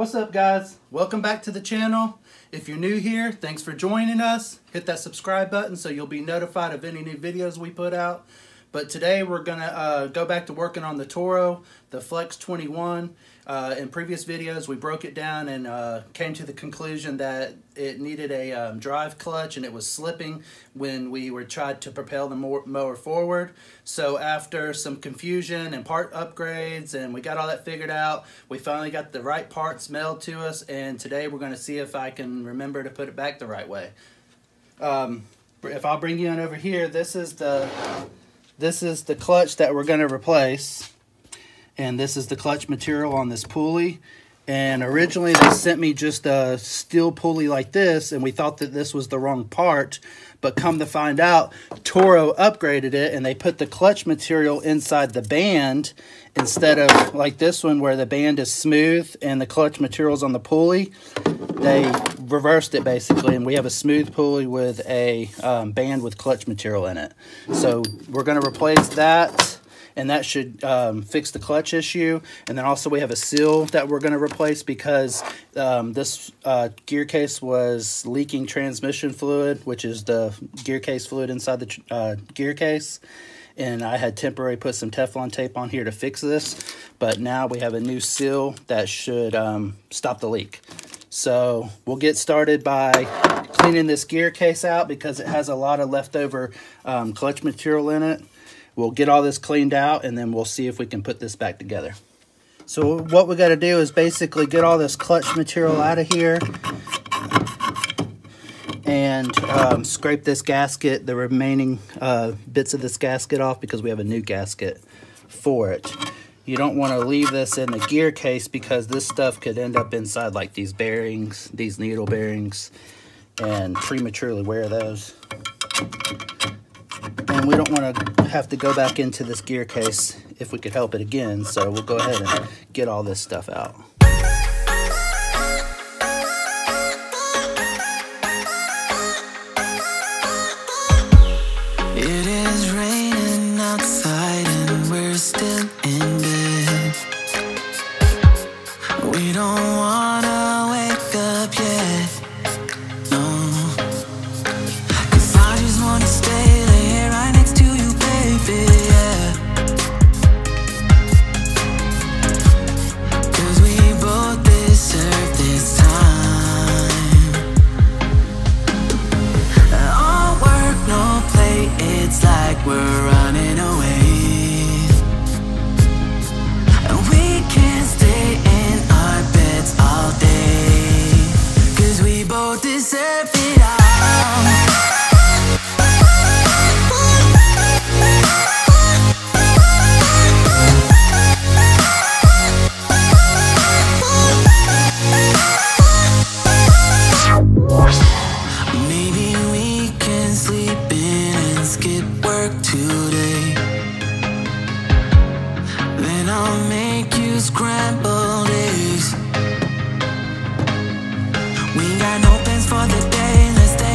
What's up, guys? Welcome back to the channel. If you're new here, thanks for joining us. Hit that subscribe button so you'll be notified of any new videos we put out. But today we're gonna go back to working on the Toro, the Flex 21. In previous videos we broke it down and came to the conclusion that it needed a drive clutch and it was slipping when we were tried to propel the mower forward. So after some confusion and part upgrades and we got all that figured out, we finally got the right parts mailed to us, and today we're going to see if I can remember to put it back the right way. If I'll bring you on over here, this is the clutch that we're going to replace. And this is the clutch material on this pulley. And originally they sent me just a steel pulley like this, and we thought that this was the wrong part. But come to find out, Toro upgraded it and they put the clutch material inside the band instead of like this one where the band is smooth and the clutch material's on the pulley. They reversed it basically, and we have a smooth pulley with a band with clutch material in it. So we're going to replace that. And that should fix the clutch issue. And then also we have a seal that we're going to replace because this gear case was leaking transmission fluid, which is the gear case fluid inside the gear case. And I had temporarily put some Teflon tape on here to fix this. But now we have a new seal that should stop the leak. So we'll get started by cleaning this gear case out because it has a lot of leftover clutch material in it. We'll get all this cleaned out and then we'll see if we can put this back together. So what we got to do is basically get all this clutch material out of here and scrape this gasket, the remaining bits of this gasket off, because we have a new gasket for it. You don't want to leave this in the gear case because this stuff could end up inside like these bearings, these needle bearings, and prematurely wear those. And we don't want to have to go back into this gear case if we could help it again, so we'll go ahead and get all this stuff out. It is raining outside and we're still in bed. We don't want to wake up yet, no, 'cause I just want to stay yeah. 'Cause we both deserve this time. All work, no play, it's like we're running away. And we can't stay in our beds all day, 'cause we both deserve it all. Scrambled eggs. We got no plans for the day. Let's stay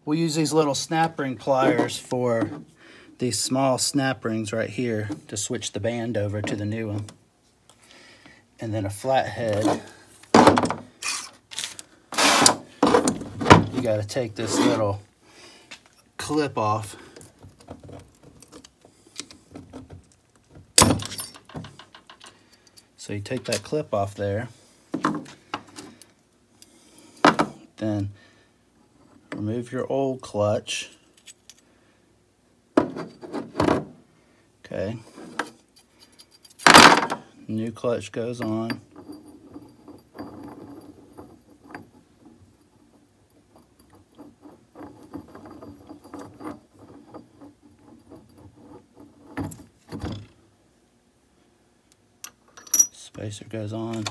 We'll use these little snap ring pliers for these small snap rings right here to switch the band over to the new one. And then a flathead, you got to take this little clip off. So you take that clip off there, then remove your old clutch. Okay. New clutch goes on. Spacer goes on,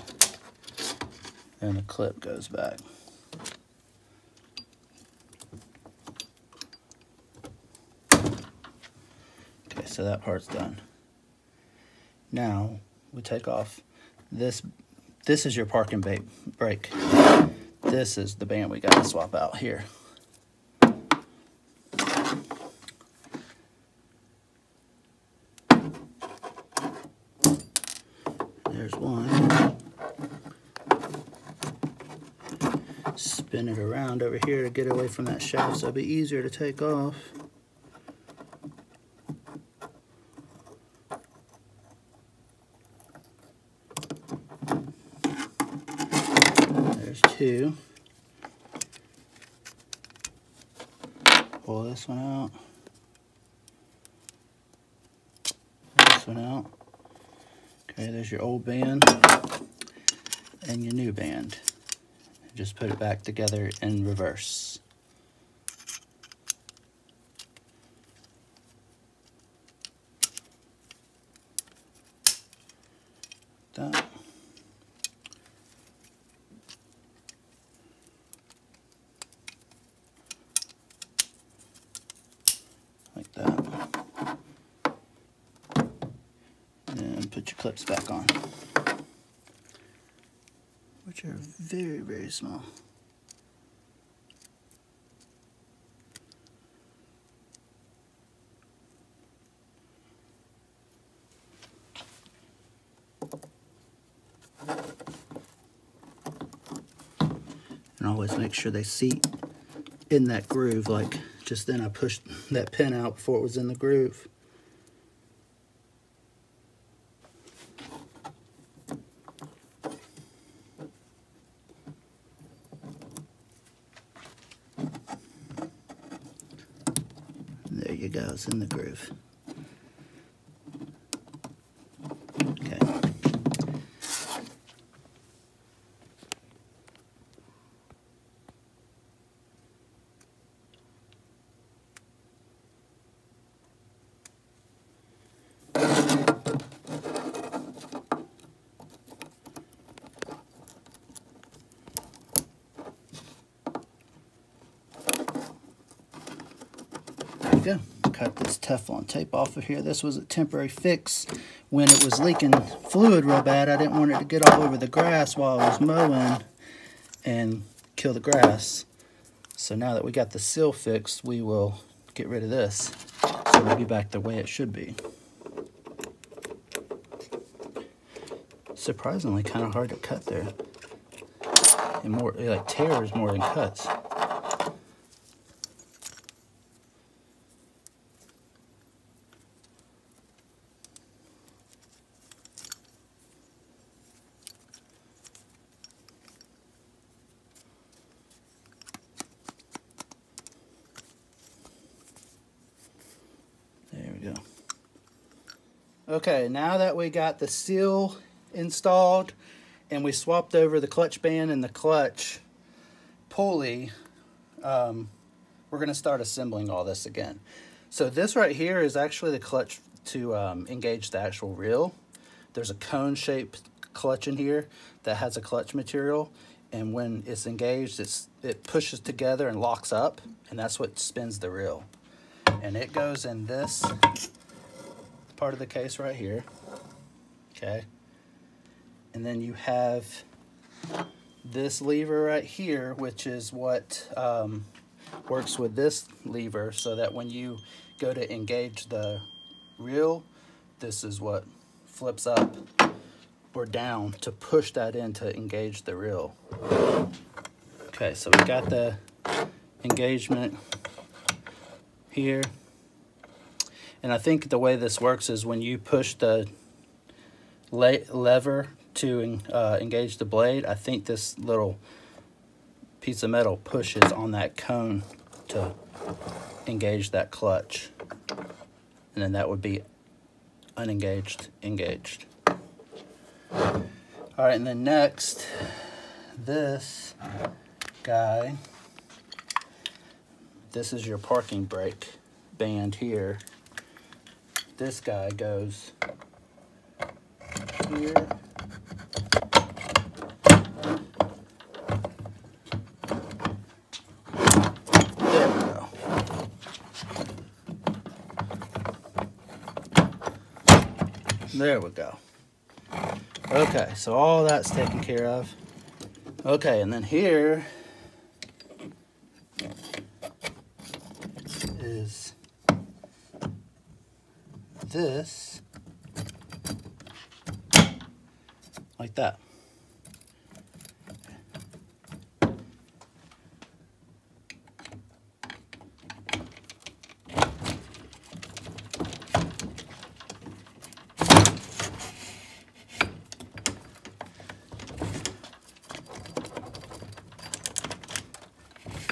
and the clip goes back. Okay, so that part's done. Now we take off this. This is your parking brake. This is the band we got to swap out here. There's one. Spin it around over here to get away from that shaft so it'll be easier to take off. There's two. Pull this one out. Pull this one out. Okay, there's your old band and your new band. Just put it back together in reverse. That. Like that. And put your clips back on, which are very, very small. And always make sure they seat in that groove. Like just then I pushed that pin out before it was in the groove. There you go, it's in the groove. Okay. Go. Cut this Teflon tape off of here. This was a temporary fix when it was leaking fluid real bad. I didn't want it to get all over the grass while I was mowing and kill the grass. So now that we got the seal fixed, we will get rid of this. So it'll be back the way it should be. Surprisingly kind of hard to cut there. And more, it like tears more than cuts. Okay, now that we got the seal installed and we swapped over the clutch band and the clutch pulley, we're going to start assembling all this again. So this right here is actually the clutch to engage the actual reel. There's a cone-shaped clutch in here that has a clutch material, and when it's engaged, it pushes together and locks up, and that's what spins the reel. And it goes in this part of the case right here. Okay, and then you have this lever right here, which is what works with this lever so that when you go to engage the reel, this is what flips up or down to push that in to engage the reel. Okay, so we got the engagement here. And I think the way this works is when you push the lever to engage the blade, I think this little piece of metal pushes on that cone to engage that clutch. And then that would be unengaged, engaged. All right, and then next, this guy, this is your parking brake band here. This guy goes here. There we go. There we go. Okay, so all that's taken care of. Okay, and then here is this, like that.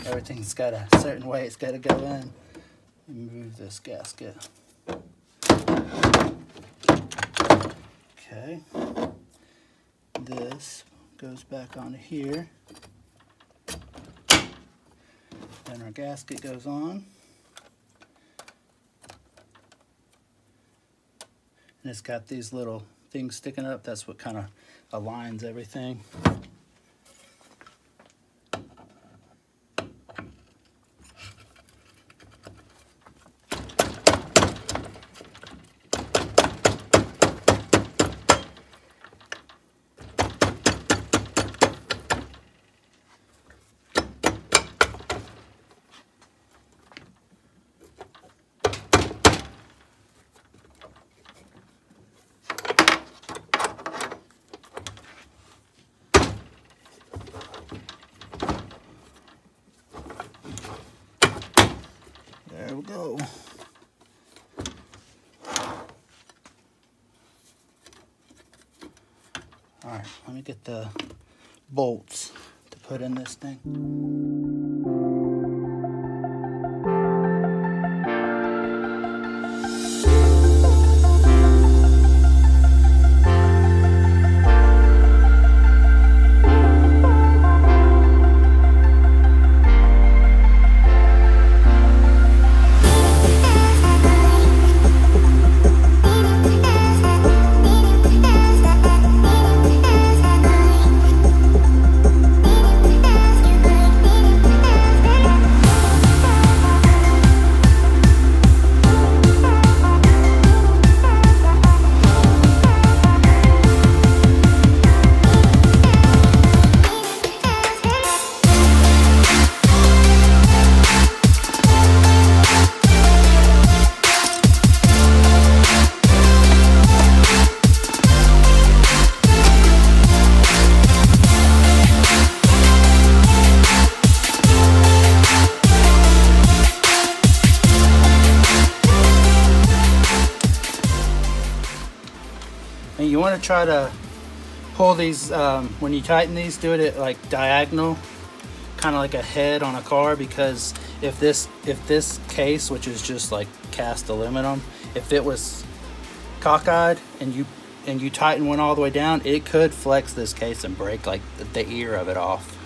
Everything's got a certain way it's got to go in. Move this gasket. Okay. This goes back onto here. Then our gasket goes on. And it's got these little things sticking up. That's what kind of aligns everything. There we go. All right, let me get the bolts to put in this thing. And you want to try to pull these, when you tighten these, do it at like diagonal, kind of like a head on a car, because if this case, which is just like cast aluminum, if it was cockeyed and you tighten one all the way down, it could flex this case and break like the ear of it off.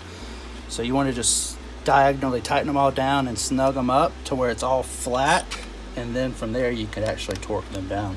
So you want to just diagonally tighten them all down and snug them up to where it's all flat, and then from there you could actually torque them down.